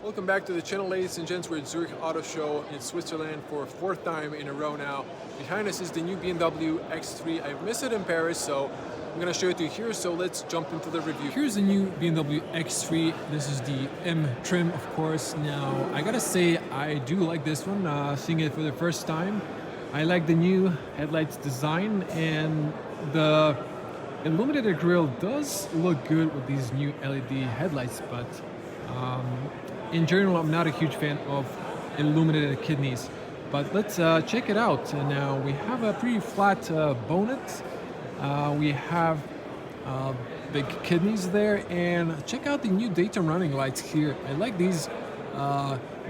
Welcome back to the channel, ladies and gents. We're at Zurich Auto Show in Switzerland for a fourth time in a row now. Behind us is the new BMW X3. I've missed it in Paris, so I'm gonna show it to you here. So let's jump into the review. Here's the new BMW X3. This is the M trim, of course. Now, I gotta say, I do like this one. Seeing it for the first time. I like the new headlights design, and the illuminated grille does look good with these new LED headlights, but in general, I'm not a huge fan of illuminated kidneys. But let's check it out. Now, we have a pretty flat bonnet. We have big kidneys there, and check out the new daytime running lights here. I like these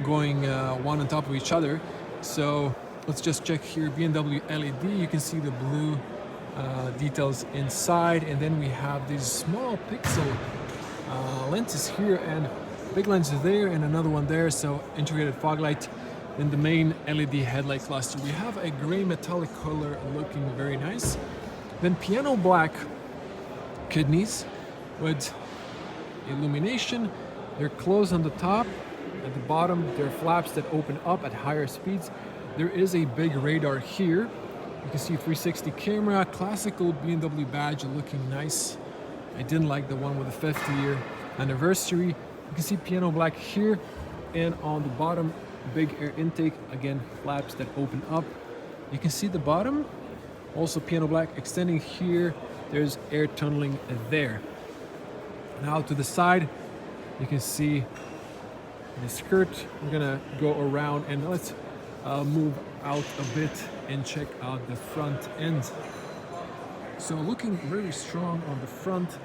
going one on top of each other. So let's just check here. BMW LED, you can see the blue details inside, and then we have these small pixel lenses here, and big lenses there, and another one there. So integrated fog light in the main LED headlight cluster. We have a gray metallic color looking very nice. Then piano black kidneys with illumination. They're closed on the top. At the bottom, there are flaps that open up at higher speeds. There is a big radar here. You can see 360 camera, classical BMW badge looking nice. I didn't like the one with the 50-year anniversary. You can see piano black here, and on the bottom, big air intake, again, flaps that open up. You can see the bottom, also piano black extending here. There's air tunneling there. Now to the side, you can see the skirt. We're gonna go around and let's move out a bit and check out the front end. So looking very strong on the front.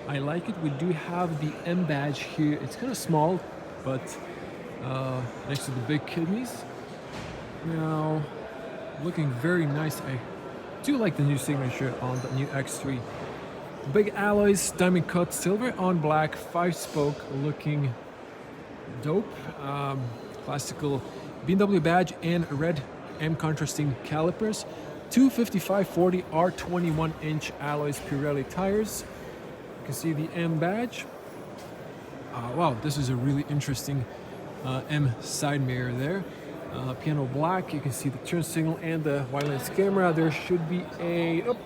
I like it. We do have the M badge here. It's kind of small, but next to the big kidneys. Now, looking very nice. I do like the new signature on the new X3. Big alloys, diamond cut silver on black, 5-spoke looking dope. Classical BMW badge and red M contrasting calipers. 255/40 R21-inch alloys Pirelli tires. You can see the M badge. Wow, this is a really interesting M side mirror there. Piano black, you can see the turn signal and the wide lens camera. There should be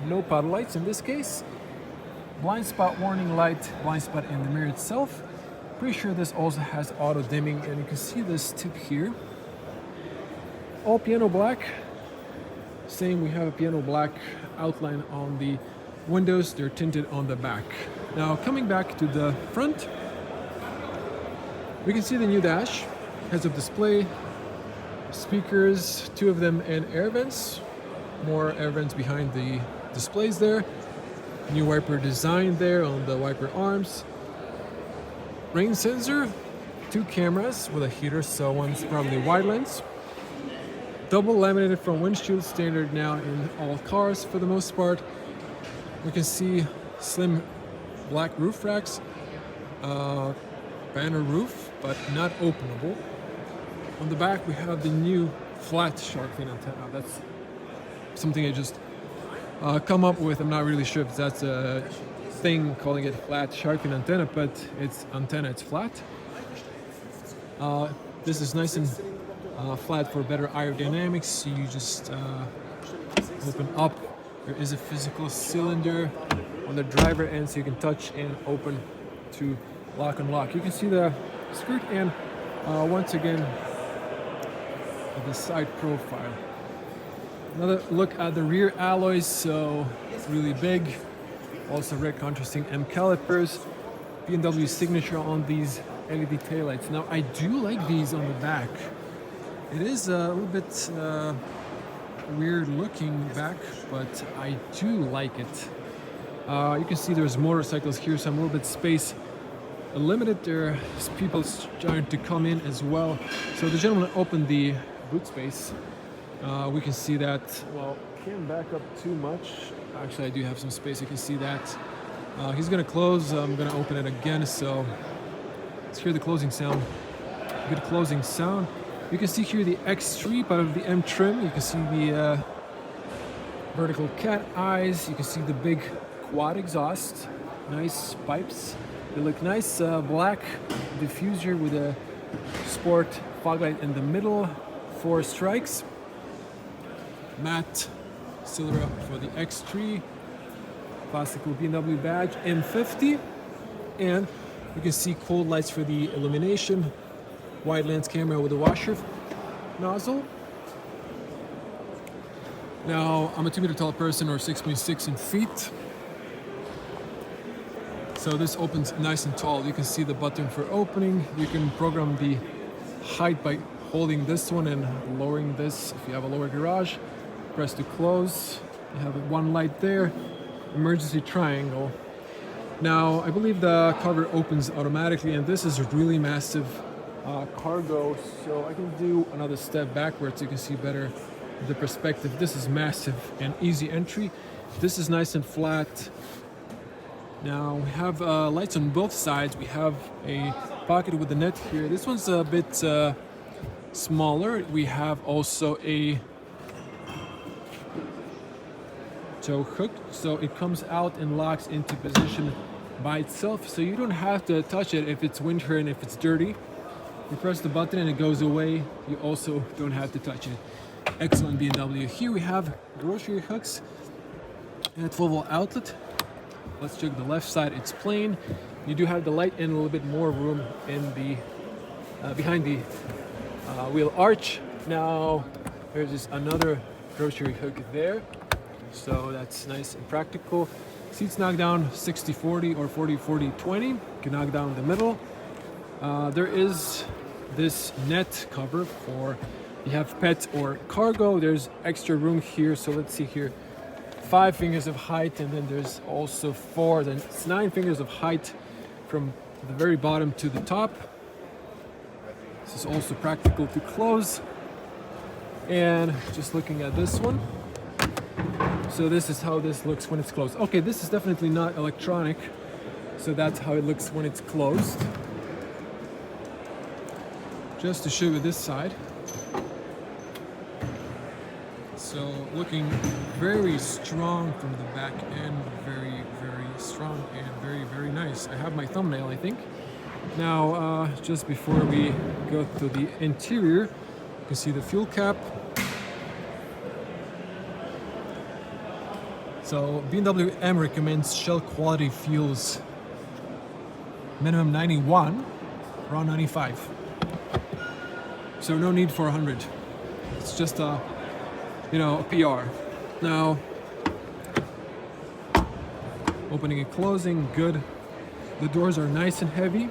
no puddle lights in this case. Blind spot warning light, blind spot in the mirror itself. Pretty sure this also has auto dimming, and you can see this tip here. All piano black. Same, we have a piano black outline on the windows. They're tinted on the back. Now coming back to the front, we can see the new dash, heads-up display, speakers, 2 of them, and air vents. More air vents behind the displays there. New wiper design there on the wiper arms. Rain sensor, 2 cameras with a heater, so one's probably wide lens. Double laminated front windshield, standard now in all cars for the most part. We can see slim black roof racks, banner roof, but not openable. On the back, we have the new flat shark fin antenna. That's something I just come up with. I'm not really sure if that's a thing, calling it flat shark fin antenna, but it's antenna, it's flat. This is nice and flat for better aerodynamics. So you just open up. There is a physical cylinder on the driver end, so you can touch and open to lock and lock. You can see the skirt and once again the side profile. Another look at the rear alloys, so it's really big. Also red contrasting M calipers. BMW signature on these LED taillights. Now I do like these on the back. It is a little bit weird looking back, but I do like it. You can see there's motorcycles here, so I'm a little bit space limited. There are people trying to come in as well. So the gentleman opened the boot space. We can see that, well, can't back up too much. Actually, I do have some space. You can see that. He's gonna close. I'm gonna open it again. So let's hear the closing sound. Good closing sound. You can see here the X3 part of the M trim. You can see the vertical cat eyes. You can see the big quad exhaust. Nice pipes. They look nice. Black diffuser with a Sport fog light in the middle, 4 strikes. Matte silver for the X3. Classical BMW badge, M50. And you can see cold lights for the illumination. Wide lens camera with a washer nozzle. Now, I'm a 2 meter tall person, or 6.6 in feet. So this opens nice and tall. You can see the button for opening. You can program the height by holding this one and lowering this. If you have a lower garage, press to close. You have one light there, emergency triangle. Now, I believe the cover opens automatically, and this is really massive cargo. So I can do another step backwards. You can see better the perspective. This is massive and easy entry. This is nice and flat. Now we have lights on both sides. We have a pocket with a net here. This one's a bit smaller. We have also a tow hook, so it comes out and locks into position by itself, so you don't have to touch it if it's winter and if it's dirty. You press the button and it goes away. You also don't have to touch it. Excellent BMW. Here we have grocery hooks and a 12-volt outlet. Let's check the left side. It's plain. You do have the light and a little bit more room in the behind the wheel arch. Now there's just another grocery hook there, so that's nice and practical. Seats knock down 60-40 or 40-40-20. You can knock down the middle. There is this net cover for you have pet or cargo. There's extra room here, so let's see here. 5 fingers of height, and then there's also 4, then it's 9 fingers of height from the very bottom to the top. This is also practical to close. And just looking at this one, so this is how this looks when it's closed. Okay, this is definitely not electronic, so that's how it looks when it's closed. Just to show you this side. So looking very strong from the back end, very, very strong and very, very nice. I have my thumbnail, I think. Now, just before we go to the interior, you can see the fuel cap. So BMW M recommends shell quality fuels. Minimum 91, around 95. So no need for 100. It's just a PR. Now, opening and closing, good. The doors are nice and heavy.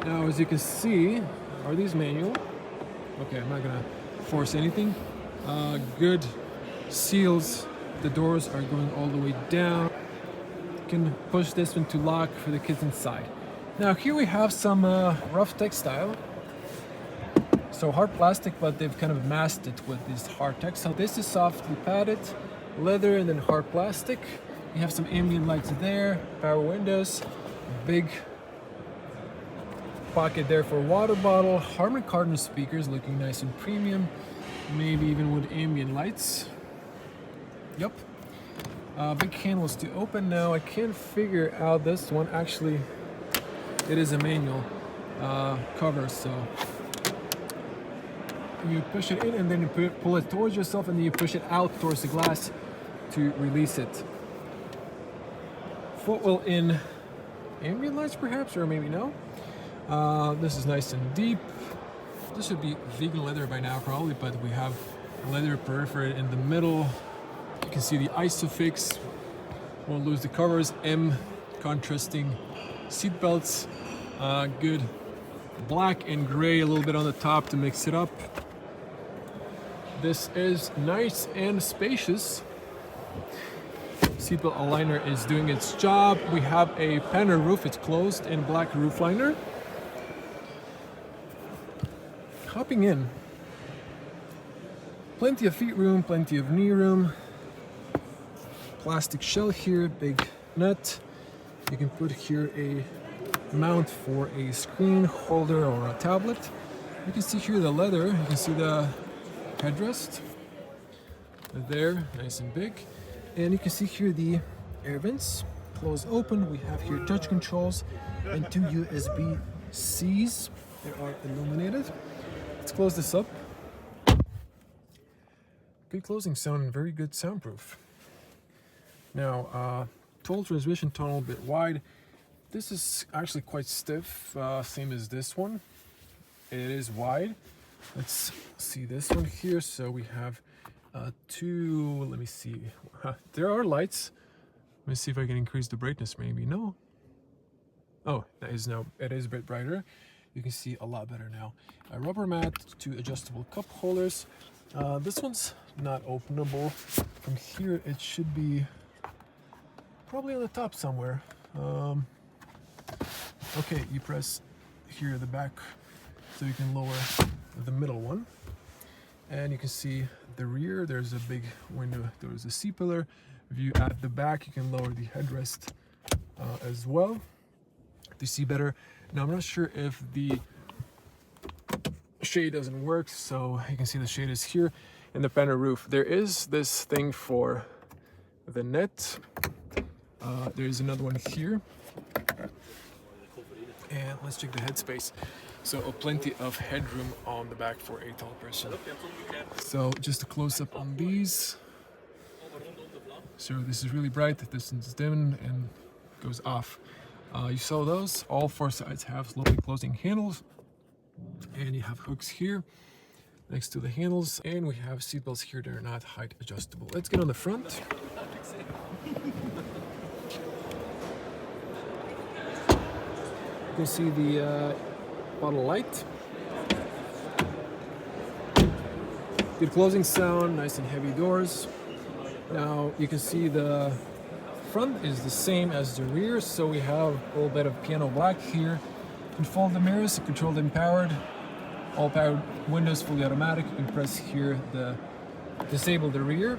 Now, as you can see, are these manual? Okay, I'm not gonna force anything. Good seals. The doors are going all the way down. You can push this one to lock for the kids inside. Now, here we have some rough textile. So hard plastic, but they've kind of masked it with this hard textile. This is softly padded, leather, and then hard plastic. You have some ambient lights there, power windows, big pocket there for a water bottle, Harman Kardon speakers looking nice and premium, maybe even with ambient lights. Yep. Big handles to open. Now I can't figure out this one. Actually, it is a manual cover, so you push it in and then you pull it towards yourself, and then you push it out towards the glass to release it. Footwell in ambient lights perhaps, or maybe no. This is nice and deep. This should be vegan leather by now probably, but we have leather perforated in the middle. You can see the isofix. Won't lose the covers. M contrasting seat belts. Good black and gray, a little bit on the top to mix it up. This is nice and spacious. Seatbelt aligner is doing its job. We have a panel roof, it's closed, and black roof liner. Hopping in. Plenty of feet room, plenty of knee room. Plastic shell here, big nut. You can put here a mount for a screen holder or a tablet. You can see here the leather, you can see the headrest there, nice and big. And you can see here the air vents, close open. We have here touch controls and 2 USB C's. They are illuminated. Let's close this up. Good closing sound and very good soundproof. Now, total transmission tunnel, a bit wide. This is actually quite stiff, same as this one. It is wide. Let's see this one here. So we have two, let me see. There are lights. Let me see if I can increase the brightness maybe. No. Oh, it is a bit brighter. You can see a lot better now. A rubber mat, two adjustable cup holders. This one's not openable. From here, it should be probably on the top somewhere. Okay, you press here at the back so you can lower the middle one. And you can see the rear, there's a big window, there's a C-pillar. If you add the back, you can lower the headrest as well to see better. Now, I'm not sure if the shade doesn't work, so you can see the shade is here. In the panel roof, there is this thing for the net. There's another one here. And let's check the headspace. So plenty of headroom on the back for a tall person. So just a close up on these. So this is really bright, this is dim and goes off. You saw those. All four sides have slowly closing handles. And you have hooks here next to the handles. And we have seat belts here that are not height adjustable. Let's get on the front. You can see the bottle light. Good closing sound, nice and heavy doors. Now you can see the front is the same as the rear, so we have a little bit of piano black here. You can fold the mirrors, controlled and powered. All powered windows, fully automatic. You can press here the disable the rear.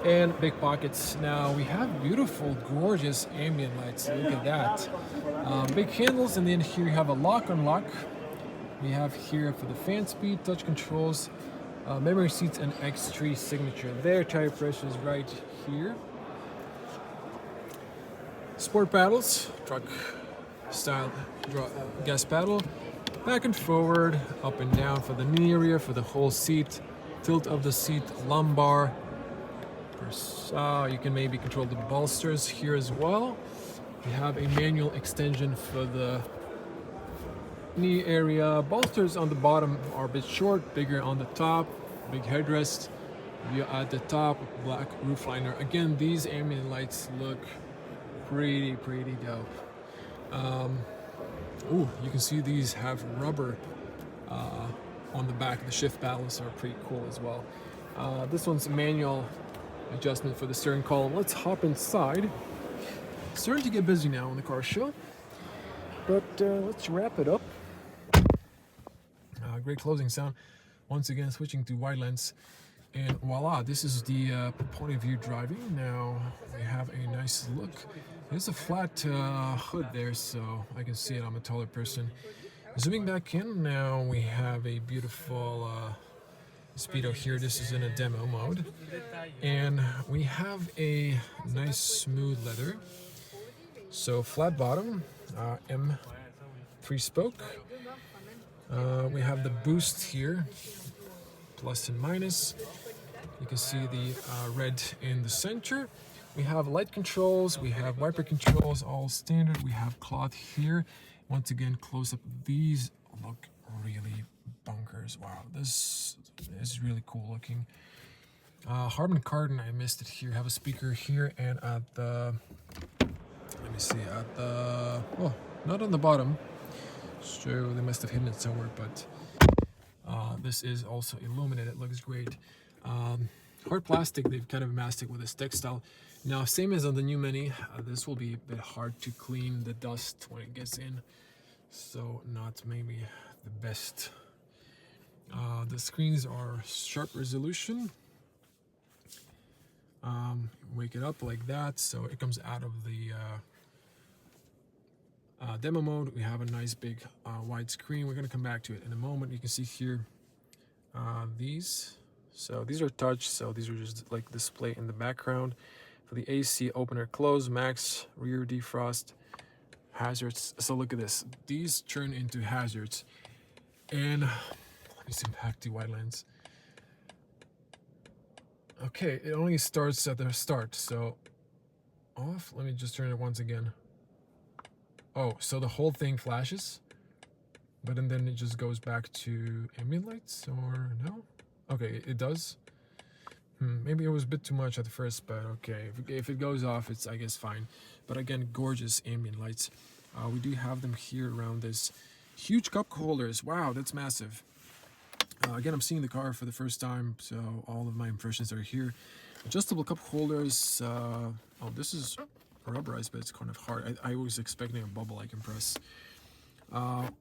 And big pockets. Now we have beautiful, gorgeous ambient lights. Look at that. Big handles, and then here you have a lock unlock. We have here for the fan speed, touch controls, memory seats, and X3 signature. There, tire pressure is right here. Sport paddles, truck style gas pedal. Back and forward, up and down for the knee area, for the whole seat. Tilt of the seat, lumbar. You can maybe control the bolsters here as well. We have a manual extension for the knee area. Bolsters on the bottom are a bit short, bigger on the top. Big headrest. You at the top, black roof liner. Again, these ambient lights look pretty dope. You can see these have rubber on the back. The shift paddles are pretty cool as well. This one's a manual adjustment for the steering column. Let's hop inside. Starting to get busy now in the car show, but let's wrap it up. Great closing sound. Once again, switching to wide lens, and voila, this is the point of view driving. Now we have a nice look. There's a flat hood there, so I can see it. I'm a taller person. Zooming back in, now we have a beautiful speedo here. This is in a demo mode, and we have a nice smooth leather. So flat bottom, M3 spoke. We have the boost here, plus and minus. You can see the red in the center. We have light controls, we have wiper controls, all standard. We have cloth here. Once again, close up. These look really bonkers. Wow, this is really cool looking. Harman Kardon, I missed it here. Have a speaker here, and at the, let me see, at the, oh, not on the bottom. So they must have hidden it somewhere, but this is also illuminated. It looks great. Hard plastic, they've kind of masked it with this textile. Now, same as on the new Mini, this will be a bit hard to clean the dust when it gets in, so not maybe the best. The screens are sharp resolution. Wake it up like that, so it comes out of the demo mode. We have a nice big wide screen. We're going to come back to it in a moment. You can see here these. So these are touch, so these are just like display in the background. For the AC, opener, close, max, rear defrost, hazards. So look at this. These turn into hazards. And let me zoom back to wide lens. Okay, it only starts at the start. So off. Let me just turn it once again. Oh, so the whole thing flashes, but then it just goes back to ambient lights, or no? Okay, it does. Maybe it was a bit too much at first, but okay. If it goes off, it's, I guess, fine. But again, gorgeous ambient lights. We do have them here around this. Huge cup holders. Wow, that's massive. Again, I'm seeing the car for the first time, so all of my impressions are here. Adjustable cup holders. Oh, this is rubberized, but it's kind of hard. I was expecting a bubble I can press.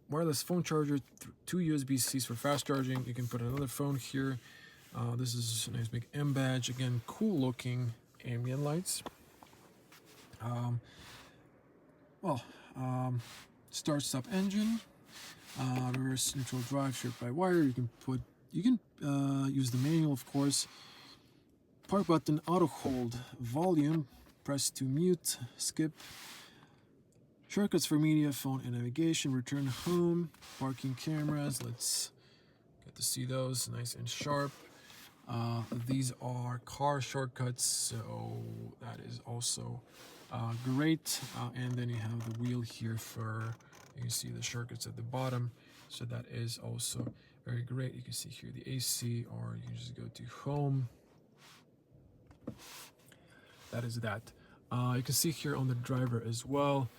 Wireless phone charger, 2 USB-Cs for fast charging. You can put another phone here. This is a nice big M badge. Again, cool looking ambient lights. Start stop engine. Reverse neutral drive shift by wire. You can use the manual, of course. Park button, auto hold, volume, press to mute, skip. Shortcuts for media, phone and navigation, return home, parking cameras. Let's get to see those nice and sharp. These are car shortcuts, so that is also great. And then you have the wheel here for, you can see the shortcuts at the bottom, so that is also very great. You can see here the AC, or you can just go to home. That is that. You can see here on the driver as well.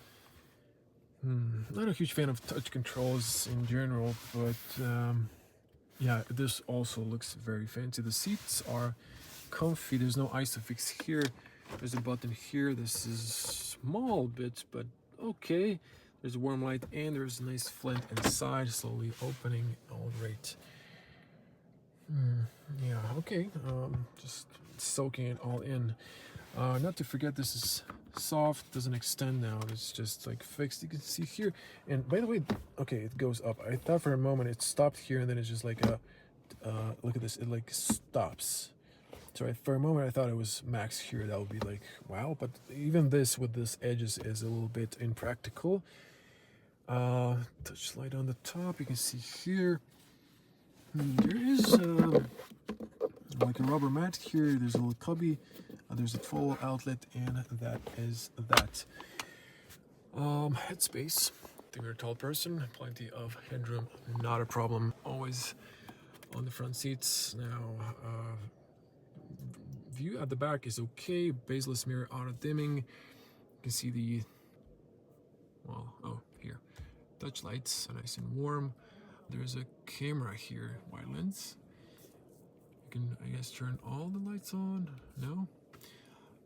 Not a huge fan of touch controls in general, but yeah, this also looks very fancy. The seats are comfy. There's no ISOFIX here. There's a button here. This is small bit, but okay. There's a warm light, and there's a nice flint inside, slowly opening. All right. Yeah, okay. Just soaking it all in. Not to forget, this is soft, doesn't extend now. It's just like fixed. You can see here. And by the way, okay, it goes up. I thought for a moment it stopped here, and then it's just like a look at this. It like stops. So for a moment I thought it was max here. That would be like wow. But even this with this edges is a little bit impractical. Touch light on the top. You can see here. There is like a rubber mat here. There's a little cubby. There's a full outlet, and that is that. Headspace. I think you're a tall person. Plenty of headroom. Not a problem. Always on the front seats. Now, view at the back is okay. Baseless mirror, auto dimming. You can see the, well, oh, here. Touch lights, nice and warm. There's a camera here, wide lens. You can, I guess, turn all the lights on. No?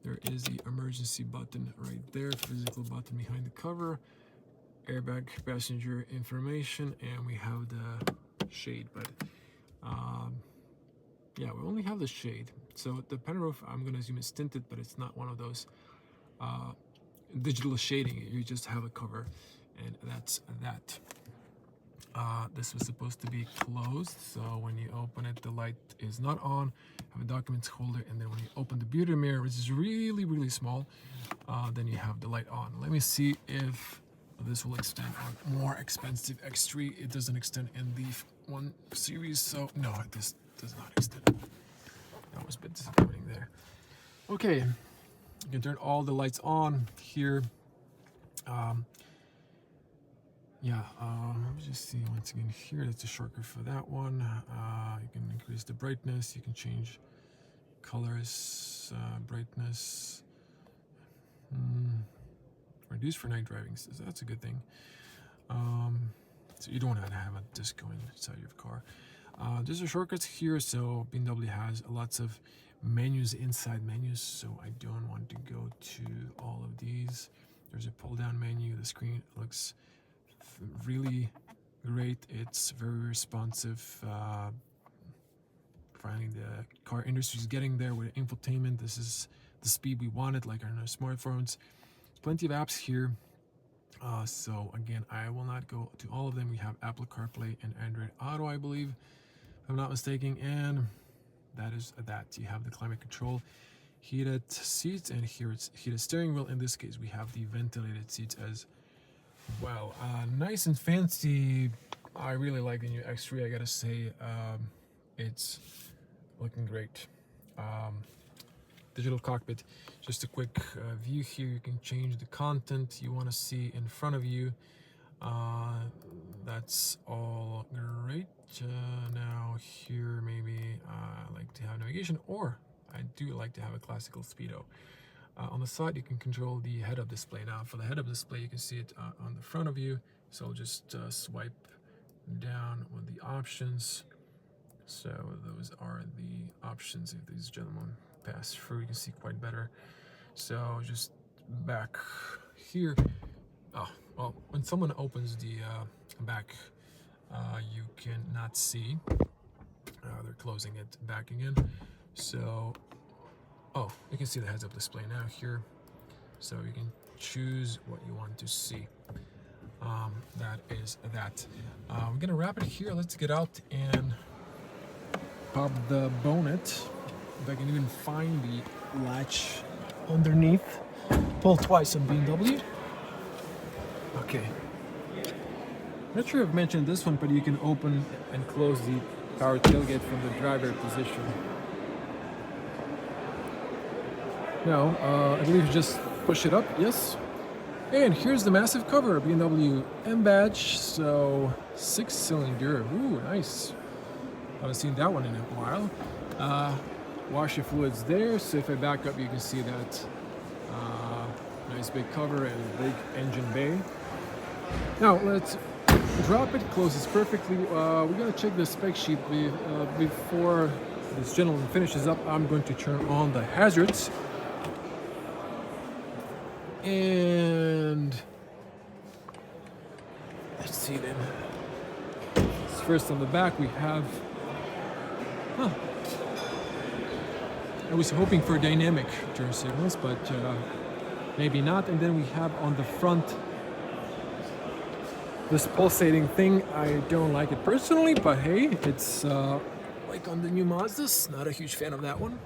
There is the emergency button right there, physical button behind the cover, airbag, passenger information, and we have the shade. But yeah, we only have the shade. So the pen roof, I'm gonna assume is tinted, but it's not one of those digital shading. You just have a cover, and that's that. This was supposed to be closed, so when you open it, the light is not on. Have a documents holder, and then when you open the beauty mirror, which is really, really small, then you have the light on. Let me see if this will extend on more expensive X3. It doesn't extend in the 1 series, so no, this does not extend. That was a bit disappointing there. Okay, you can turn all the lights on here. Let me just see once again here. That's a shortcut for that one. You can increase the brightness. You can change colors, brightness. Reduce for night driving. So that's a good thing. So you don't have to have a disc going inside your car. There's a shortcuts here. So BMW has lots of menus, inside menus. So I don't want to go to all of these. There's a pull down menu. The screen looks really great. It's very responsive. Finally, the car industry is getting there with infotainment. This is the speed we wanted, like on our smartphones. Plenty of apps here. So again, I will not go to all of them. We have Apple CarPlay and Android Auto, I believe, if I'm not mistaken. And that is that. You have the climate control, heated seats, and here it's heated steering wheel. In this case, we have the ventilated seats as Wow, nice and fancy. I really like the new X3, I gotta say. It's looking great. Digital cockpit. Just a quick view here. You can change the content you want to see in front of you. That's all great. Now here maybe I like to have navigation, or I do like to have a classical speedo. On the side you can control the head-up display. Now for the head-up display you can see it on the front of you, so I'll just swipe down with the options. So those are the options. If these gentlemen pass through, you can see quite better. So just back here. Oh, well, when someone opens the back, you cannot see. They're closing it back again. So, oh, you can see the heads-up display now here. So you can choose what you want to see. That is that. We're gonna wrap it here. Let's get out and pop the bonnet. If I can even find the latch underneath. Pull twice on BMW. Okay. Not sure if I've mentioned this one, but you can open and close the power tailgate from the driver position. Now, I believe you just push it up, yes. And here's the massive cover, BMW M badge, so 6-cylinder. Ooh, nice. Haven't seen that one in a while. Washer fluids there, so if I back up you can see that nice big cover and big engine bay. Now let's drop it, closes perfectly. We're gonna check the spec sheet before this gentleman finishes up. I'm going to turn on the hazards. And let's see then. First on the back we have, I was hoping for dynamic turn signals, but maybe not. And then we have on the front this pulsating thing. I don't like it personally, but hey, it's like on the new Mazdas. Not a huge fan of that one.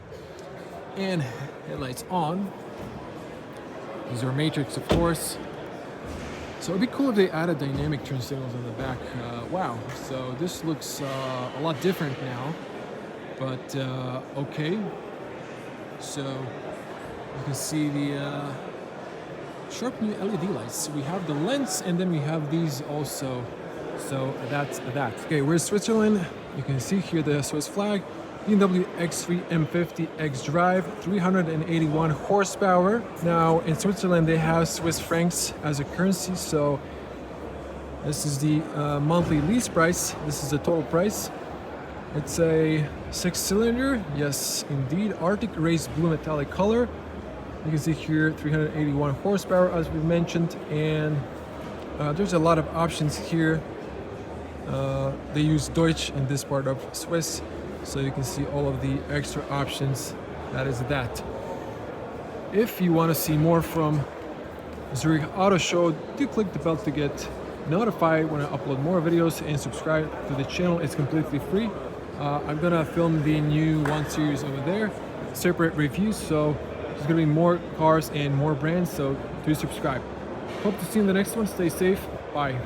And headlights on. These are matrix, of course. So it'd be cool if they added dynamic turn signals on the back. Wow, so this looks a lot different now, but okay. So you can see the sharp new LED lights. We have the lens, and then we have these also. So that's that. Okay, we're in Switzerland. You can see here the Swiss flag. BMW X3 M50 XDrive, 381 horsepower. Now in Switzerland they have Swiss francs as a currency, so this is the monthly lease price. This is the total price. It's a 6-cylinder, yes indeed, Arctic race blue metallic color. You can see here 381 horsepower as we mentioned, and there's a lot of options here. They use Deutsch in this part of Swiss. So you can see all of the extra options. That is that. If you want to see more from Zurich Auto Show, do click the bell to get notified when I upload more videos, and subscribe to the channel. It's completely free. I'm gonna film the new 1 series over there, separate reviews, so there's gonna be more cars and more brands, so do subscribe. Hope to see you in the next one. Stay safe. Bye.